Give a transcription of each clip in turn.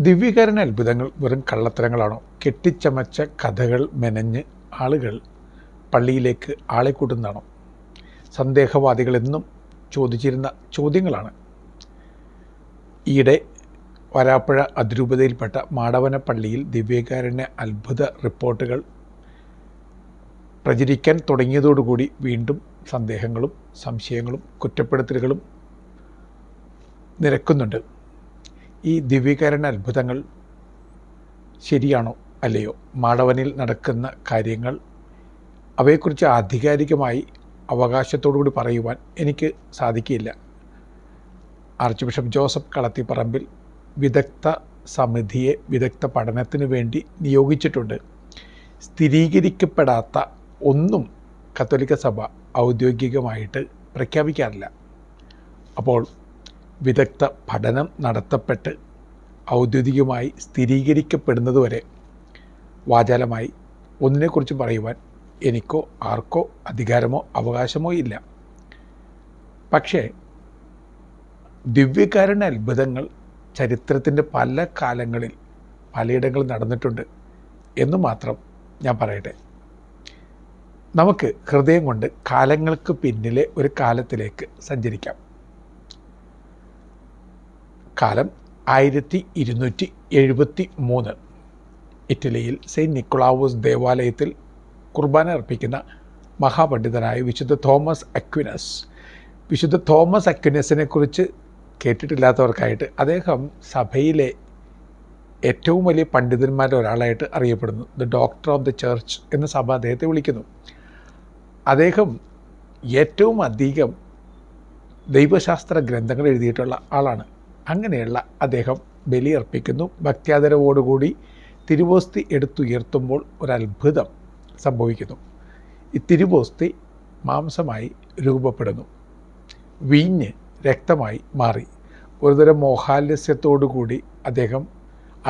ദിവ്യകാരുണ്യ അത്ഭുതങ്ങൾ വെറും കള്ളത്തരങ്ങളാണോ? കെട്ടിച്ചമച്ച കഥകൾ മെനഞ്ഞ് ആളുകൾ പള്ളിയിലേക്ക് ആളെ കൂട്ടുന്നതാണോ? സന്ദേഹവാദികൾ എന്നും ചോദിച്ചിരുന്ന ചോദ്യങ്ങളാണ്. ഈയിടെ വരാപ്പുഴ അതിരൂപതയിൽപ്പെട്ട മാടവന പള്ളിയിൽ ദിവ്യകാരുണ്യ അത്ഭുത റിപ്പോർട്ടുകൾ പ്രചരിക്കാൻ തുടങ്ങിയതോടുകൂടി വീണ്ടും സന്ദേഹങ്ങളും സംശയങ്ങളും കുറ്റപ്പെടുത്തലുകളും നിരക്കുന്നുണ്ട്. ഈ ദിവ്യകാരുണ്യ അത്ഭുതങ്ങൾ ശരിയാണോ അല്ലയോ? മാടവനിൽ നടക്കുന്ന കാര്യങ്ങൾ അവയെക്കുറിച്ച് ആധികാരികമായി അവകാശത്തോടുകൂടി പറയുവാൻ എനിക്ക് സാധിക്കില്ല. ആർച്ച് ബിഷപ്പ് ജോസഫ് കളത്തിപ്പറമ്പിൽ വിദഗ്ധ സമിതിയെ വിദഗ്ധ പഠനത്തിന് വേണ്ടി നിയോഗിച്ചിട്ടുണ്ട്. സ്ഥിരീകരിക്കപ്പെടാത്ത ഒന്നും കത്തോലിക്ക സഭ ഔദ്യോഗികമായിട്ട് പ്രഖ്യാപിക്കാറില്ല. അപ്പോൾ വിദഗ്ധ പഠനം നടത്തപ്പെട്ട് ഔദ്യോഗികമായി സ്ഥിരീകരിക്കപ്പെടുന്നതുവരെ വാചാലമായി ഒന്നിനെക്കുറിച്ച് പറയുവാൻ എനിക്കോ ആർക്കോ അധികാരമോ അവകാശമോ ഇല്ല. പക്ഷേ ദിവ്യകാരുണ്യ അത്ഭുതങ്ങൾ ചരിത്രത്തിൻ്റെ പല കാലങ്ങളിൽ പലയിടങ്ങളിൽ നടന്നിട്ടുണ്ട് എന്ന് മാത്രം ഞാൻ പറയട്ടെ. നമുക്ക് ഹൃദയം കൊണ്ട് കാലങ്ങൾക്ക് പിന്നിലെ ഒരു കാലത്തിലേക്ക് സഞ്ചരിക്കാം. കാലം 1273. ഇറ്റലിയിൽ സെയിൻറ്റ് നിക്കോളാവോസ് ദേവാലയത്തിൽ കുർബാന അർപ്പിക്കുന്ന മഹാപണ്ഡിതനായ വിശുദ്ധ തോമസ് അക്വിനസ്. വിശുദ്ധ തോമസ് അക്വിനസിനെ കുറിച്ച് കേട്ടിട്ടില്ലാത്തവർക്കായിട്ട് അദ്ദേഹം സഭയിലെ ഏറ്റവും വലിയ പണ്ഡിതന്മാരിൽ ഒരാളായിട്ട് അറിയപ്പെടുന്നു. The doctor of the church എന്ന സഭ അദ്ദേഹത്തെ വിളിക്കുന്നു. അദ്ദേഹം ഏറ്റവും അധികം ദൈവശാസ്ത്ര ഗ്രന്ഥങ്ങൾ എഴുതിയിട്ടുള്ള ആളാണ്. അങ്ങനെയുള്ള അദ്ദേഹം ബലിയർപ്പിക്കുന്നു. ഭക്ത്യാദരവോടുകൂടി തിരുവോസ്തി എടുത്തുയർത്തുമ്പോൾ ഒരത്ഭുതം സംഭവിക്കുന്നു. ഈ തിരുവോസ്തി മാംസമായി രൂപപ്പെടുന്നു. വീഞ്ഞ് രക്തമായി മാറി. ഒരുതരം മോഹാലസ്യത്തോടുകൂടി അദ്ദേഹം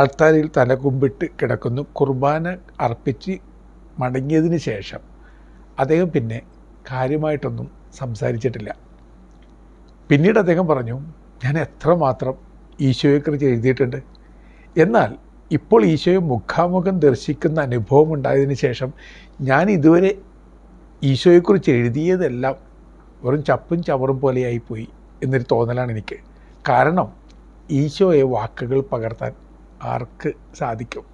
അൾത്താരിൽ തലകുമ്പിട്ട് കിടക്കുന്നു. കുർബാന അർപ്പിച്ച് മടങ്ങിയതിന് ശേഷം അദ്ദേഹം പിന്നെ കാര്യമായിട്ടൊന്നും സംസാരിച്ചിട്ടില്ല. പിന്നീട് അദ്ദേഹം പറഞ്ഞു, ഞാൻ എത്രമാത്രം ഈശോയെക്കുറിച്ച് എഴുതിയിട്ടുണ്ട്. എന്നാൽ ഇപ്പോൾ ഈശോയെ മുഖാമുഖം ദർശിക്കുന്ന അനുഭവം ഉണ്ടായതിന് ശേഷം ഞാൻ ഇതുവരെ ഈശോയെക്കുറിച്ച് എഴുതിയതെല്ലാം വെറും ചപ്പും ചവറും പോലെയായിപ്പോയി എന്നൊരു തോന്നലാണ് എനിക്ക്. കാരണം ഈശോയെ വാക്കുകൾ പകർത്താൻ ആർക്ക് സാധിക്കും?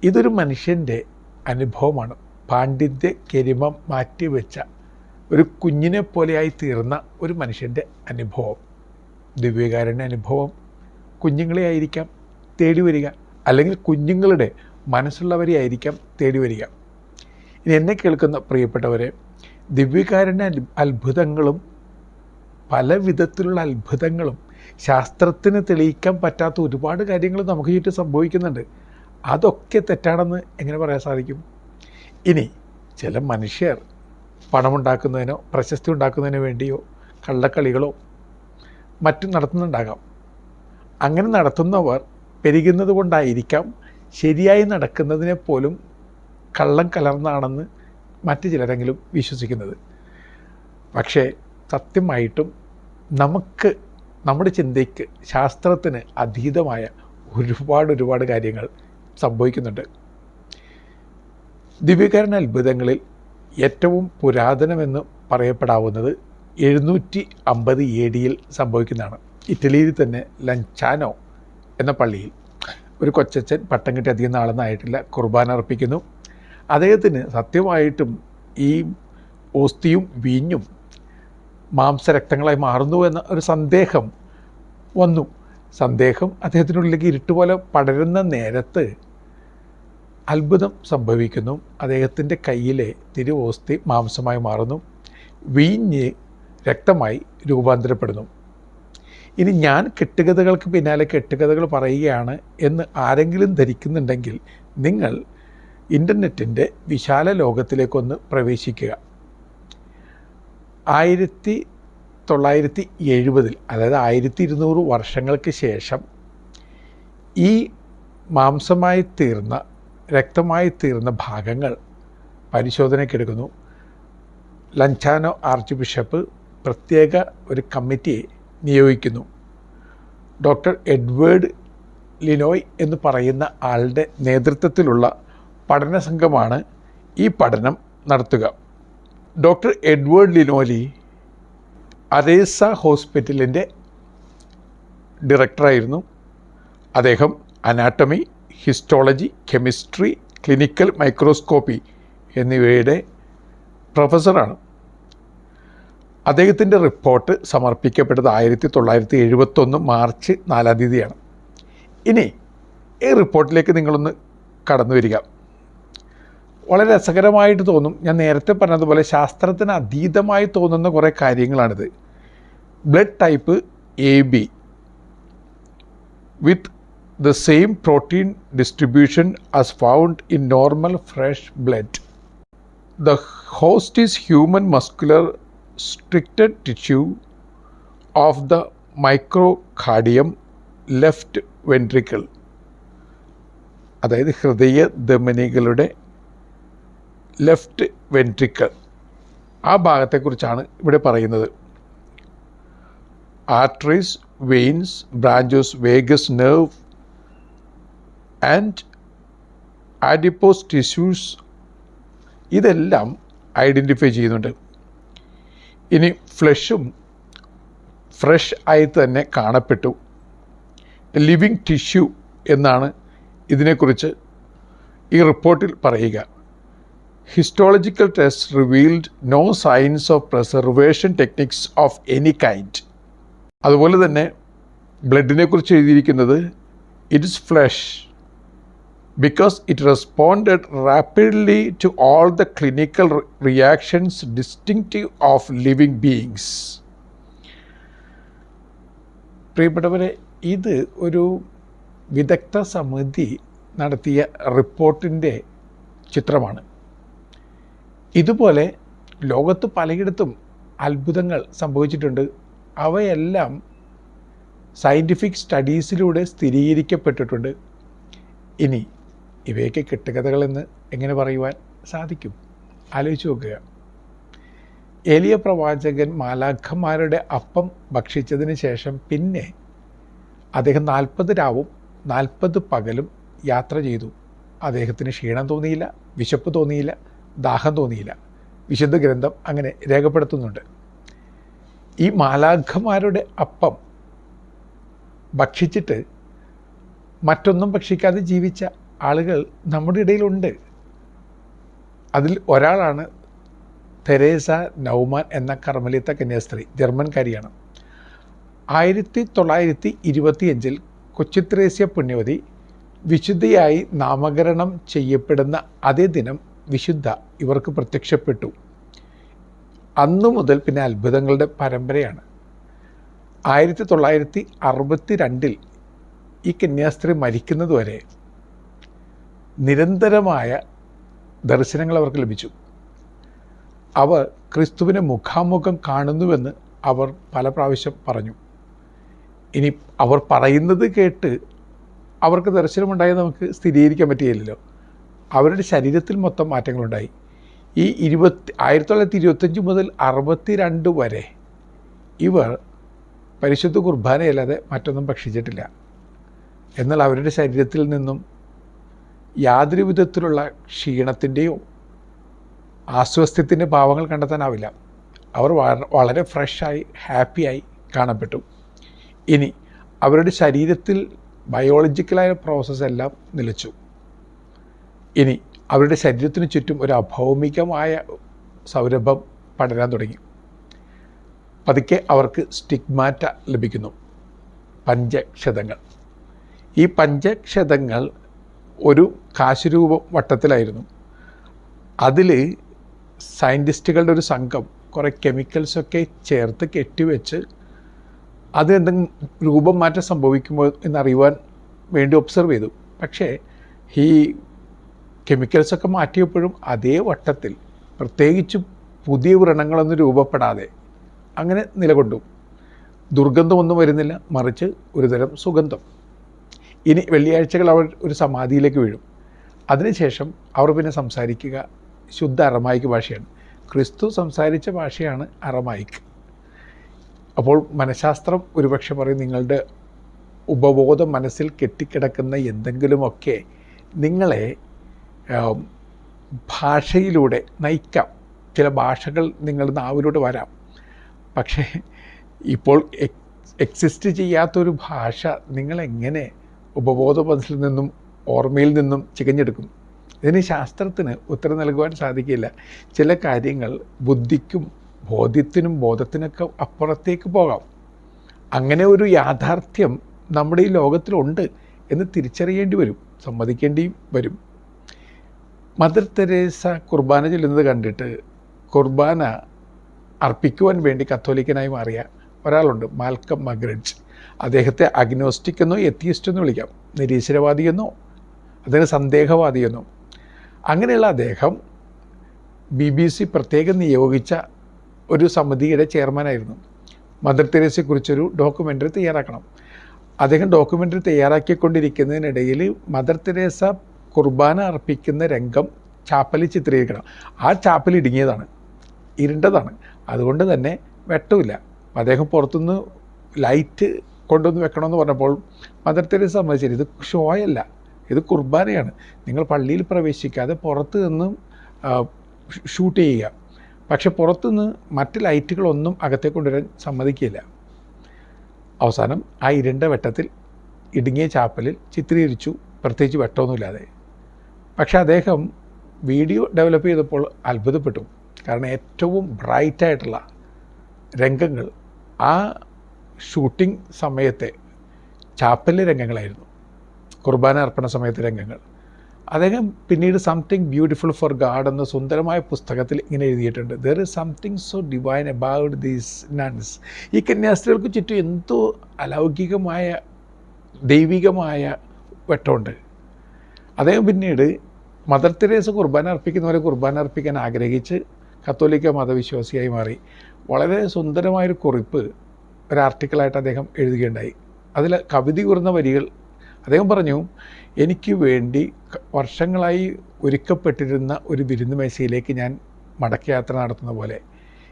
ഇതൊരു മനുഷ്യൻ്റെ അനുഭവമാണ്. പാണ്ഡിത്യ കരിമം മാറ്റിവെച്ച ഒരു കുഞ്ഞിനെ പോലെയായി തീർന്ന ഒരു മനുഷ്യൻ്റെ അനുഭവം. ദിവ്യകാരുണ്യ അനുഭവം കുഞ്ഞുങ്ങളെ ആയിരിക്കാം തേടി വരിക, അല്ലെങ്കിൽ കുഞ്ഞുങ്ങളുടെ മനസ്സുള്ളവരെ ആയിരിക്കാം തേടി വരിക. ഇനി എന്നെ കേൾക്കുന്ന പ്രിയപ്പെട്ടവരെ, ദിവ്യകാരുണ്യ അത്ഭുതങ്ങളും പല വിധത്തിലുള്ള അത്ഭുതങ്ങളും ശാസ്ത്രത്തിന് തെളിയിക്കാൻ പറ്റാത്ത ഒരുപാട് കാര്യങ്ങൾ നമുക്ക് ചുറ്റും സംഭവിക്കുന്നുണ്ട്. അതൊക്കെ തെറ്റാണെന്ന് എങ്ങനെ പറയാൻ സാധിക്കും? ഇനി ചില മനുഷ്യർ പണമുണ്ടാക്കുന്നതിനോ പ്രശസ്തി ഉണ്ടാക്കുന്നതിനോ വേണ്ടിയോ കള്ളക്കളികളോ മറ്റും നടത്തുന്നുണ്ടാകാം. അങ്ങനെ നടത്തുന്നവർ പെരുകുന്നത് കൊണ്ടായിരിക്കാം ശരിയായി നടക്കുന്നതിനെ പോലും കള്ളം കലർന്നാണെന്ന് മറ്റു ചിലരെങ്കിലും വിശ്വസിക്കുന്നത്. പക്ഷേ സത്യമായിട്ടും നമുക്ക് നമ്മുടെ ചിന്തയ്ക്ക് ശാസ്ത്രത്തിന് അതീതമായ ഒരുപാട് കാര്യങ്ങൾ സംഭവിക്കുന്നുണ്ട്. ദിവ്യകാരുണ്യ അത്ഭുതങ്ങളിൽ ഏറ്റവും പുരാതനമെന്ന് പറയപ്പെടാവുന്നത് 750 AD സംഭവിക്കുന്നതാണ്. ഇറ്റലിയിൽ തന്നെ ലഞ്ചാനോ എന്ന പള്ളിയിൽ ഒരു കൊച്ചച്ഛൻ പട്ടം കിട്ടി അധികം നാളൊന്നും ആയിട്ടില്ല കുർബാന അർപ്പിക്കുന്നു. അദ്ദേഹത്തിന് സത്യമായിട്ടും ഈ ഓസ്തിയും വീഞ്ഞും മാംസരക്തങ്ങളായി മാറുന്നു എന്ന ഒരു സന്ദേഹം വന്നു. സന്ദേഹം അദ്ദേഹത്തിനുള്ളിലേക്ക് ഇരുട്ടുപോലെ പടരുന്ന നേരത്ത് അത്ഭുതം സംഭവിക്കുന്നു. അദ്ദേഹത്തിൻ്റെ കയ്യിലെ തിരുവോസ്തി മാംസമായി മാറുന്നു, വീഞ്ഞ് രക്തമായി രൂപാന്തരപ്പെടുന്നു. ഇനി ഞാൻ കെട്ടുകഥകൾക്ക് പിന്നാലെ കെട്ടുകഥകൾ പറയുകയാണ് എന്ന് ആരെങ്കിലും ധരിക്കുന്നുണ്ടെങ്കിൽ നിങ്ങൾ ഇൻ്റർനെറ്റിൻ്റെ വിശാല ലോകത്തിലേക്കൊന്ന് പ്രവേശിക്കുക. 1970, അതായത് 1200 വർഷങ്ങൾക്ക് ശേഷം ഈ മാംസമായി തീർന്ന രക്തമായി തീർന്ന ഭാഗങ്ങൾ പരിശോധനയ്ക്കെടുക്കുന്നു. ലഞ്ചാനോ ആർച്ച് ബിഷപ്പ് പ്രത്യേക ഒരു കമ്മിറ്റിയെ നിയോഗിക്കുന്നു. ഡോക്ടർ എഡ്വേർഡ് ലിനോയ് എന്ന് പറയുന്ന ആളുടെ നേതൃത്വത്തിലുള്ള പഠന സംഘമാണ് ഈ പഠനം നടത്തുക. ഡോക്ടർ എഡ്വേർഡ് ലിനോലി അരേസ ഹോസ്പിറ്റലിൻ്റെ ഡയറക്ടറായിരുന്നു. അദ്ദേഹം anatomy, histology, chemistry, clinical microscopy എന്നിവയുടെ പ്രൊഫസറാണ്. അദ്ദേഹത്തിൻ്റെ റിപ്പോർട്ട് സമർപ്പിക്കപ്പെട്ടത് 1971 മാർച്ച് 4 തീയതിയാണ്. ഇനി ഈ റിപ്പോർട്ടിലേക്ക് നിങ്ങളൊന്ന് കടന്നു വരിക. വളരെ രസകരമായിട്ട് തോന്നും. ഞാൻ നേരത്തെ പറഞ്ഞതുപോലെ ശാസ്ത്രത്തിന് അതീതമായി തോന്നുന്ന കുറേ കാര്യങ്ങളാണിത്. Blood type AB with the same protein distribution as found in normal fresh blood. The host is human muscular stricted tissue of the microcardium left ventricle. അതായത് ഹൃദയ ധമനികളുടെ ലെഫ്റ്റ് വെൻട്രിക്കിൾ, ആ ഭാഗത്തെക്കുറിച്ചാണ് ഇവിടെ പറയുന്നത്. Arteries, veins, branches, Vegas nerve and adipose tissues, ഇതെല്ലാം identify ചെയ്യുന്നുണ്ട്. ഇനി ഫ്ലഷും fresh ആയി തന്നെ കാണപ്പെട്ടു. ലിവിങ് ടിഷ്യൂ എന്നാണ് ഇതിനെക്കുറിച്ച് ഈ റിപ്പോർട്ടിൽ പറയുക. Histological test revealed no signs of preservation techniques of any kind. അതുപോലെ തന്നെ ബ്ലഡിനെ കുറിച്ച് എഴുതിയിരിക്കുന്നത് it is flush because it responded rapidly to all the clinical reactions distinctive of living beings. പ്രിയപ്പെട്ടവരെ, ഇത് ഒരു വിദഗ്ധ സമിതി നടത്തിയ റിപ്പോർട്ടിൻ്റെ ചിത്രമാണ്. ഇതുപോലെ ലോകത്ത് പലയിടത്തും അത്ഭുതങ്ങൾ സംഭവിച്ചിട്ടുണ്ട്. അവയെല്ലാം സയൻറ്റിഫിക് സ്റ്റഡീസിലൂടെ സ്ഥിരീകരിക്കപ്പെട്ടിട്ടുണ്ട്. ഇനി ഇവയൊക്കെ കെട്ടുകഥകളെന്ന് എങ്ങനെ പറയുവാൻ സാധിക്കും? ആലോചിച്ച് നോക്കുക. ഏലിയ പ്രവാചകൻ മാലാഖമാരുടെ അപ്പം ഭക്ഷിച്ചതിന് ശേഷം പിന്നെ അദ്ദേഹം 40 രാവും 40 പകലും യാത്ര ചെയ്തു. അദ്ദേഹത്തിന് ക്ഷീണം തോന്നിയില്ല, വിശപ്പ് തോന്നിയില്ല, ദാഹം തോന്നിയില്ല. വിശുദ്ധ ഗ്രന്ഥം അങ്ങനെ രേഖപ്പെടുത്തുന്നുണ്ട്. ഈ മാലാഖമാരുടെ അപ്പം ഭക്ഷിച്ചിട്ട് മറ്റൊന്നും ഭക്ഷിക്കാതെ ജീവിച്ച ആളുകൾ നമ്മുടെ ഇടയിലുണ്ട്. അതിൽ ഒരാളാണ് തെരേസ നൗമാൻ എന്ന കർമ്മലിത്ത കന്യാസ്ത്രീ, ജർമ്മൻകാരിയാണ്. 1925 കൊച്ചുത്രേസ്യ പുണ്യവതി വിശുദ്ധയായി നാമകരണം ചെയ്യപ്പെടുന്ന അതേ ദിനം വിശുദ്ധ ഇവർക്ക് പ്രത്യക്ഷപ്പെട്ടു. അന്നു മുതൽ പിന്നെ അത്ഭുതങ്ങളുടെ പരമ്പരയാണ്. 1962 ഈ കന്യാസ്ത്രീ മരിക്കുന്നതുവരെ നിരന്തരമായ ദർശനങ്ങൾ അവർക്ക് ലഭിച്ചു. അവർ ക്രിസ്തുവിനെ മുഖാമുഖം കാണുന്നുവെന്ന് അവർ പല പ്രാവശ്യം പറഞ്ഞു. ഇനി അവർ പറയുന്നത് കേട്ട് അവർക്ക് ദർശനമുണ്ടായത് നമുക്ക് സ്ഥിരീകരിക്കാൻ പറ്റുകയില്ലല്ലോ. അവരുടെ ശരീരത്തിൽ മൊത്തം മാറ്റങ്ങളുണ്ടായി. ഈ 1925 മുതൽ 62 വരെ ഇവർ പരിശുദ്ധ കുർബാനയല്ലാതെ മറ്റൊന്നും ഭക്ഷിച്ചിട്ടില്ല. എന്നാൽ അവരുടെ ശരീരത്തിൽ നിന്നും യാതൊരു വിധത്തിലുള്ള ക്ഷീണത്തിൻ്റെയോ ആസ്വാസ്ഥ്യത്തിൻ്റെ ഭാവങ്ങൾ കണ്ടെത്താനാവില്ല. അവർ വളരെ ഫ്രഷായി ഹാപ്പിയായി കാണപ്പെട്ടു. ഇനി അവരുടെ ശരീരത്തിൽ ബയോളജിക്കലായ പ്രോസസ്സ് എല്ലാം നിലച്ചു. ഇനി അവരുടെ ശരീരത്തിന് ചുറ്റും ഒരു അഭൗമികമായ സൗരഭം പടരാൻ തുടങ്ങി. പതുക്കെ അവർക്ക് സ്റ്റിഗ്മാറ്റ ലഭിക്കുന്നു, പഞ്ചക്ഷതങ്ങൾ. ഈ പഞ്ചക്ഷതങ്ങൾ ഒരു കാശുരൂപം വട്ടത്തിലായിരുന്നു. അതിൽ സയൻറ്റിസ്റ്റുകളുടെ ഒരു സംഘം കുറേ കെമിക്കൽസൊക്കെ ചേർത്ത് കെട്ടിവെച്ച് അത് എന്തെങ്കിലും രൂപം മാറ്റം സംഭവിക്കുമോ എന്നറിയുവാൻ വേണ്ടി ഒബ്സർവ് ചെയ്തു. പക്ഷേ ഈ കെമിക്കൽസൊക്കെ മാറ്റിയപ്പോഴും അതേ വട്ടത്തിൽ പ്രത്യേകിച്ച് പുതിയ വ്രണങ്ങളൊന്നും രൂപപ്പെടാതെ അങ്ങനെ നിലകൊണ്ടു. ദുർഗന്ധമൊന്നും വരുന്നില്ല, മറിച്ച് ഒരുതരം സുഗന്ധം. ഇനി വെള്ളിയാഴ്ചകൾ അവർ ഒരു സമാധിയിലേക്ക് വീഴും. അതിനുശേഷം അവർ പിന്നെ സംസാരിക്കുക ശുദ്ധ അറമായിക്ക് ഭാഷയാണ്. ക്രിസ്തു സംസാരിച്ച ഭാഷയാണ് അറമായിക്ക്. അപ്പോൾ മനഃശാസ്ത്രം ഒരുപക്ഷെ പറയും നിങ്ങളുടെ ഉപബോധ മനസ്സിൽ കെട്ടിക്കിടക്കുന്ന എന്തെങ്കിലുമൊക്കെ നിങ്ങളെ ഭാഷയിലൂടെ നയിക്കാം. ചില ഭാഷകൾ നിങ്ങളുടെ നാവിലൂടെ വരാം. പക്ഷേ ഇപ്പോൾ എക്സിസ്റ്റ് ചെയ്യാത്തൊരു ഭാഷ നിങ്ങളെങ്ങനെ ഉപബോധ മനസ്സിൽ നിന്നും ഓർമ്മയിൽ നിന്നും ചികഞ്ഞെടുക്കും? ഇതിന് ശാസ്ത്രത്തിന് ഉത്തരം നൽകുവാൻ സാധിക്കില്ല. ചില കാര്യങ്ങൾ ബുദ്ധിക്കും ബോധ്യത്തിനും ബോധത്തിനൊക്കെ അപ്പുറത്തേക്ക് പോകാം. അങ്ങനെ ഒരു യാഥാർത്ഥ്യം നമ്മുടെ ഈ ലോകത്തിലുണ്ട് എന്ന് തിരിച്ചറിയേണ്ടി വരും, സമ്മതിക്കേണ്ടിയും വരും. മദർ തെരേസ കുർബാന ചൊല്ലുന്നത് കണ്ടിട്ട് കുർബാന അർപ്പിക്കുവാൻ വേണ്ടി കത്തോലിക്കനായി മാറിയ ഒരാളുണ്ട്, മാൽക്കം മഗ്രിഡ്ജ്. അദ്ദേഹത്തെ അഗ്നോസ്റ്റിക് എന്നോ എത്തിയിസ്റ്റ് എന്നോ വിളിക്കാം, നിരീശ്വരവാദിയെന്നോ അദ്ദേഹം സന്ദേഹവാദിയെന്നോ. അങ്ങനെയുള്ള അദ്ദേഹം BBC പ്രത്യേകം നിയോഗിച്ച ഒരു സമിതിയുടെ ചെയർമാനായിരുന്നു. മദർ തെരേസയെക്കുറിച്ചൊരു ഡോക്യുമെൻ്ററി തയ്യാറാക്കണം. അദ്ദേഹം ഡോക്യുമെൻ്ററി തയ്യാറാക്കിക്കൊണ്ടിരിക്കുന്നതിനിടയിൽ മദർ തെരേസ കുർബാന അർപ്പിക്കുന്ന രംഗം ചാപ്പലിൽ ചിത്രീകരിക്കണം. ആ ചാപ്പൽ ഇടുങ്ങിയതാണ്, ഇരുണ്ടതാണ്, അതുകൊണ്ട് തന്നെ വെട്ടമില്ല. അദ്ദേഹം പുറത്തുനിന്ന് ലൈറ്റ് കൊണ്ടുവന്ന് വെക്കണമെന്ന് പറഞ്ഞപ്പോൾ മദർ തെരേസ സമ്മതിച്ചില്ല. ഇത് ഷോയല്ല, ഇത് കുർബാനയാണ്. നിങ്ങൾ പള്ളിയിൽ പ്രവേശിക്കാതെ പുറത്ത് നിന്നും ഷൂട്ട് ചെയ്യുക. പക്ഷെ പുറത്തുനിന്ന് മറ്റ് ലൈറ്റുകളൊന്നും അകത്തേക്ക് കൊണ്ടുവരാൻ സമ്മതിക്കില്ല. അവസാനം ആ ഇരുണ്ട വെട്ടത്തിൽ ഇടുങ്ങിയ ചാപ്പലിൽ ചിത്രീകരിച്ചു, പ്രത്യേകിച്ച് വെട്ടമൊന്നുമില്ലാതെ. പക്ഷെ അദ്ദേഹം വീഡിയോ ഡെവലപ്പ് ചെയ്തപ്പോൾ അത്ഭുതപ്പെട്ടു. കാരണം ഏറ്റവും ബ്രൈറ്റായിട്ടുള്ള രംഗങ്ങൾ ആ ഷൂട്ടിംഗ് സമയത്തെ ചാപ്പലിലെ രംഗങ്ങളായിരുന്നു, കുർബാന അർപ്പണ സമയത്തെ രംഗങ്ങൾ. അദ്ദേഹം പിന്നീട് സംതിങ് ബ്യൂട്ടിഫുൾ ഫോർ ഗാഡ് എന്ന സുന്ദരമായ പുസ്തകത്തിൽ ഇങ്ങനെ എഴുതിയിട്ടുണ്ട്, there is something so divine about these nuns. ഈ കന്യാസ്ത്രീകൾക്ക് ചുറ്റും എന്തോ അലൗകികമായ ദൈവികമായ വെട്ടമുണ്ട്. അദ്ദേഹം പിന്നീട് മദർ തെരേസ കുർബാന അർപ്പിക്കുന്നവരെ കുർബാന അർപ്പിക്കാൻ ആഗ്രഹിച്ച് കത്തോലിക്ക മതവിശ്വാസിയായി മാറി. വളരെ സുന്ദരമായൊരു കുറിപ്പ് ഒരു ആർട്ടിക്കിളായിട്ട് അദ്ദേഹം എഴുതുകയുണ്ടായി. അതിൽ കവിത കൂർന്ന വരികൾ അദ്ദേഹം പറഞ്ഞു, എനിക്ക് വേണ്ടി വർഷങ്ങളായി ഒരുക്കപ്പെട്ടിരുന്ന ഒരു വിരുന്ന് മേശയിലേക്ക് ഞാൻ മടക്കയാത്ര നടത്തുന്ന പോലെ,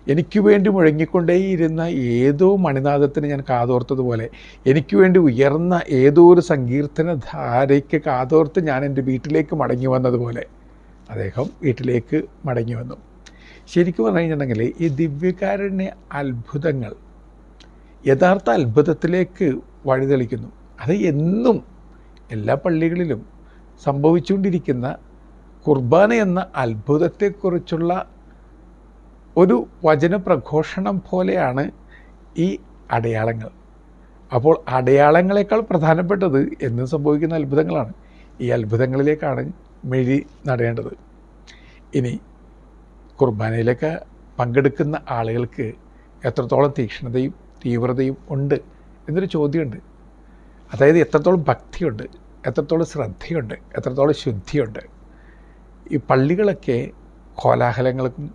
എനിക്ക് വേണ്ടി മുഴങ്ങിക്കൊണ്ടേയിരുന്ന ഏതോ മണിനാദത്തിന് ഞാൻ കാതോർത്തതുപോലെ, എനിക്ക് വേണ്ടി ഉയർന്ന ഏതോ ഒരു സങ്കീർത്തന ധാരയ്ക്ക് കാതോർത്ത് ഞാൻ എൻ്റെ വീട്ടിലേക്ക് മടങ്ങി വന്നതുപോലെ അദ്ദേഹം വീട്ടിലേക്ക് മടങ്ങി വന്നു. ശരിക്കും പറഞ്ഞു കഴിഞ്ഞിട്ടുണ്ടെങ്കിൽ ഈ ദിവ്യകാരുണ്യ അത്ഭുതങ്ങൾ യഥാർത്ഥ അത്ഭുതത്തിലേക്ക് വഴിതെളിക്കുന്നു. അത് എന്നും എല്ലാ പള്ളികളിലും സംഭവിച്ചുകൊണ്ടിരിക്കുന്ന കുർബാന എന്ന അത്ഭുതത്തെക്കുറിച്ചുള്ള ഒരു വചനപ്രഘോഷണം പോലെയാണ് ഈ അടയാളങ്ങൾ. അപ്പോൾ അടയാളങ്ങളെക്കാൾ പ്രധാനപ്പെട്ടത് എന്നും സംഭവിക്കുന്ന അത്ഭുതങ്ങളാണ്. ഈ അത്ഭുതങ്ങളിലേക്കാണ് മിഴി നടേണ്ടത്. ഇനി കുർബാനയിലൊക്കെ പങ്കെടുക്കുന്ന ആളുകൾക്ക് എത്രത്തോളം തീക്ഷ്ണതയും തീവ്രതയും ഉണ്ട് എന്നൊരു ചോദ്യമുണ്ട്. അതായത് എത്രത്തോളം ഭക്തിയുണ്ട്, എത്രത്തോളം ശ്രദ്ധയുണ്ട്, എത്രത്തോളം ശുദ്ധിയുണ്ട്. ഈ പള്ളികളൊക്കെ കോലാഹലങ്ങൾക്കും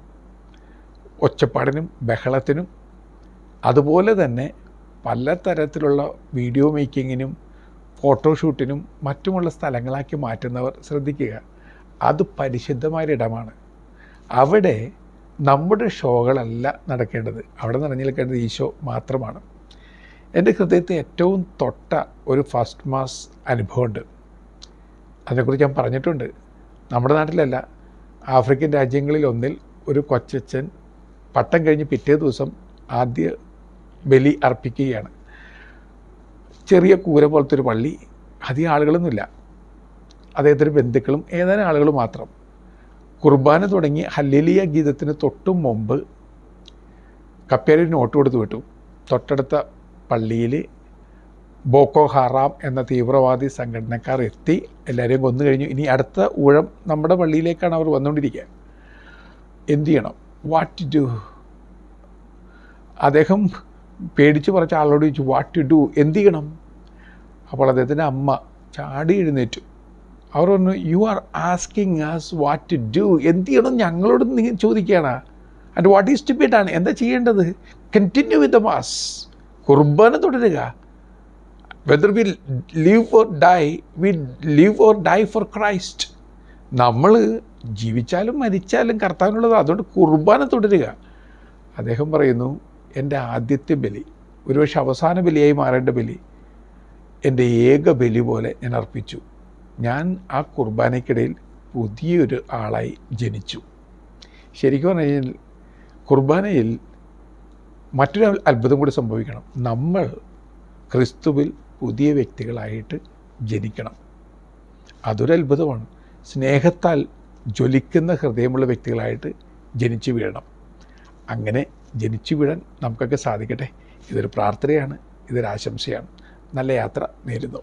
ഒച്ചപ്പാടിനും ബഹളത്തിനും അതുപോലെ തന്നെ പലതരത്തിലുള്ള വീഡിയോ മേക്കിങ്ങിനും ഫോട്ടോഷൂട്ടിനും മറ്റുമുള്ള സ്ഥലങ്ങളാക്കി മാറ്റുന്നവർ ശ്രദ്ധിക്കുക. അത് പരിശുദ്ധമായൊരിടമാണ്. അവിടെ നമ്മുടെ ഷോകളല്ല നടക്കേണ്ടത്, അവിടെ നടന്നു നിൽക്കേണ്ടത് ഈശോ മാത്രമാണ്. എൻ്റെ ഹൃദയത്തെ ഏറ്റവും തൊട്ട ഒരു ഫസ്റ്റ് മാസ് അനുഭവമുണ്ട്. അതിനെക്കുറിച്ച് ഞാൻ പറഞ്ഞിട്ടുണ്ട്. നമ്മുടെ നാട്ടിലല്ല, ആഫ്രിക്കൻ രാജ്യങ്ങളിലൊന്നിൽ ഒരു കൊച്ചച്ഛൻ പട്ടം കഴിഞ്ഞ് പിറ്റേ ദിവസം ആദ്യ ബലി അർപ്പിക്കുകയാണ്. ചെറിയ കൂര പോലത്തെ ഒരു പള്ളി, അധികം ആളുകളൊന്നുമില്ല, അദ്ദേഹത്തിൻ്റെ ബന്ധുക്കളും ഏതാനും ആളുകൾ മാത്രം. കുർബാന തുടങ്ങി ഹല്ലേലൂയ ഗീതത്തിന് തൊട്ടും മുമ്പ് കപ്പേരി നോട്ട് കൊടുത്ത് വിട്ടു. തൊട്ടടുത്ത പള്ളിയിൽ ബോക്കോ ഹറാം എന്ന തീവ്രവാദി സംഘടനക്കാർ എത്തി എല്ലാവരെയും കൊന്നു കഴിഞ്ഞു. ഇനി അടുത്ത ഊഴം നമ്മുടെ പള്ളിയിലേക്കാണ് അവർ വന്നുകൊണ്ടിരിക്കുക. എന്തു ചെയ്യണം? What to do? അദ്ദേഹം പേടിച്ച് പറഞ്ഞ ആളോട് ചോദിച്ചു, വാട്ട് ടു ഡു, എന്ത് ചെയ്യണം? അപ്പോൾ അദ്ദേഹത്തിൻ്റെ അമ്മ ചാടി എഴുന്നേറ്റു. അവർ പറഞ്ഞു, you are asking us what to do, എന്ത് ചെയ്യണം ഞങ്ങളോട് നിങ്ങൾ ചോദിക്കുകയാണ്. And what is to be done, എന്താ ചെയ്യേണ്ടത്? കണ്ടിന്യൂ വിത്ത് ദ മാസ്, കുർബാന തുടരുക. Whether we live or die, we live or die for Christ. നമ്മൾ ജീവിച്ചാലും മരിച്ചാലും കർത്താവിനുള്ളത്, അതുകൊണ്ട് കുർബാന തുടരുക. അദ്ദേഹം പറയുന്നു, എൻ്റെ ആദ്യത്തെ ബലി, ഒരുപക്ഷെ അവസാന ബലിയായി മാറേണ്ട ബലി, എൻ്റെ ഏക ബലി പോലെ ഞാൻ അർപ്പിച്ചു. ഞാൻ ആ കുർബാനയ്ക്കിടയിൽ പുതിയൊരു ആളായി ജനിച്ചു. ശരിക്കും പറഞ്ഞു കഴിഞ്ഞാൽ കുർബാനയിൽ മറ്റൊരു അത്ഭുതം കൂടി സംഭവിക്കണം. നമ്മൾ ക്രിസ്തുവിൽ പുതിയ വ്യക്തികളായിട്ട് ജനിക്കണം. അതൊരു അത്ഭുതമാണ്. സ്നേഹത്താൽ ജ്വലിക്കുന്ന ഹൃദയമുള്ള വ്യക്തികളായിട്ട് ജനിച്ചു വീഴണം. അങ്ങനെ ജനിച്ചു വീഴാൻ നമുക്കൊക്കെ സാധിക്കട്ടെ. ഇതൊരു പ്രാർത്ഥനയാണ്, ഇതൊരു ആശംസയാണ്. നല്ല യാത്ര നേരുന്നു.